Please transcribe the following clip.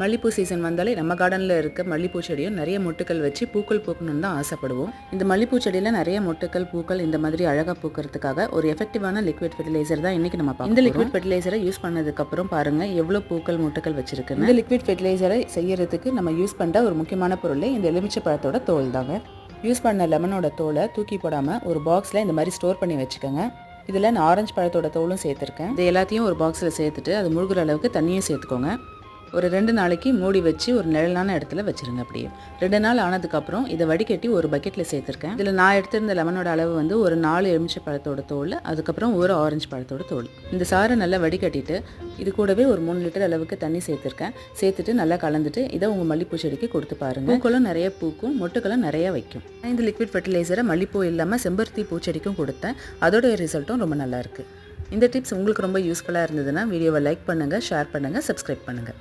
மல்லிப்பூ சீசன் வந்தாலே நம்ம கார்டனில் இருக்க மல்லிப்பூ செடியும் நிறைய மொட்டுக்கள் வச்சு பூக்கள் பூக்கணும்னு தான் ஆசைப்படுவோம். இந்த மல்லிப்பூ செடியில் நிறைய மொட்டுக்கள் பூக்கள் இந்த மாதிரி அழகாக பூக்கிறதுக்காக ஒரு எஃபெக்டிவான லிக்விட் ஃபெர்டிலைசர் தான் இன்றைக்கி நம்ம பார்க்கலாம். இந்த லிக்விட் ஃபெர்டிலைசரை யூஸ் பண்ணதுக்கப்புறம் பாருங்கள் எவ்வளோ பூக்கள் மொட்டுக்கள் வச்சிருக்கு. இந்த லிக்விட் ஃபெர்டிலைசரை செய்யறதுக்கு நம்ம யூஸ் பண்ணுற ஒரு முக்கியமான பொருளே இந்த எலுமிச்சை பழத்தோட தோல் தாங்க. யூஸ் பண்ண லெமனோட தோலை தூக்கி போடாமல் ஒரு பாக்ஸில் இந்த மாதிரி ஸ்டோர் பண்ணி வச்சுக்கோங்க. இதில் நான் ஆரஞ்சு பழத்தோட தோலும் சேர்த்துருக்கேன். இது எல்லாத்தையும் ஒரு பாக்ஸில் சேர்த்துட்டு அது முழுகிற அளவுக்கு தண்ணியும் சேர்த்துக்கோங்க. ஒரு 2 நாளைக்கு மூடி வச்சு ஒரு நிழலான இடத்துல வச்சுருங்க. அப்படியே 2 நாள் ஆனதுக்கப்புறம் இதை வடிகட்டி ஒரு பக்கெட்டில் சேர்த்துருக்கேன். இதில் நான் எடுத்திருந்த லெமனோட அளவு வந்து ஒரு 4 எலுமிச்சை பழத்தோட தோல், அதுக்கப்புறம் ஒரு ஆரஞ்சு பழத்தோட தோல். இந்த சாறை நல்லா வடிகட்டிட்டு இது கூடவே ஒரு 3 லிட்டர் அளவுக்கு தண்ணி சேர்த்துருக்கேன். சேர்த்துட்டு நல்லா கலந்துட்டு இதை உங்கள் மல்லிப்பூ செடிக்கு கொடுத்து பாருங்கள். பூக்களும் நிறைய பூக்கும், மொட்டுக்களும் நிறைய வைக்கும். இந்த லிக்விட் ஃபெர்டிலைசரை மல்லிப்பூ இல்லாமல் செம்பருத்தி பூச்செடிக்கும் கொடுத்தேன். அதோட ரிசல்ட்டும் ரொம்ப நல்லாயிருக்கு. இந்த டிப்ஸ் உங்களுக்கு ரொம்ப யூஸ்ஃபுல்லாக இருந்ததுன்னா வீடியோவை லைக் பண்ணுங்கள், ஷேர் பண்ணுங்கள், சப்ஸ்கிரைப் பண்ணுங்கள்.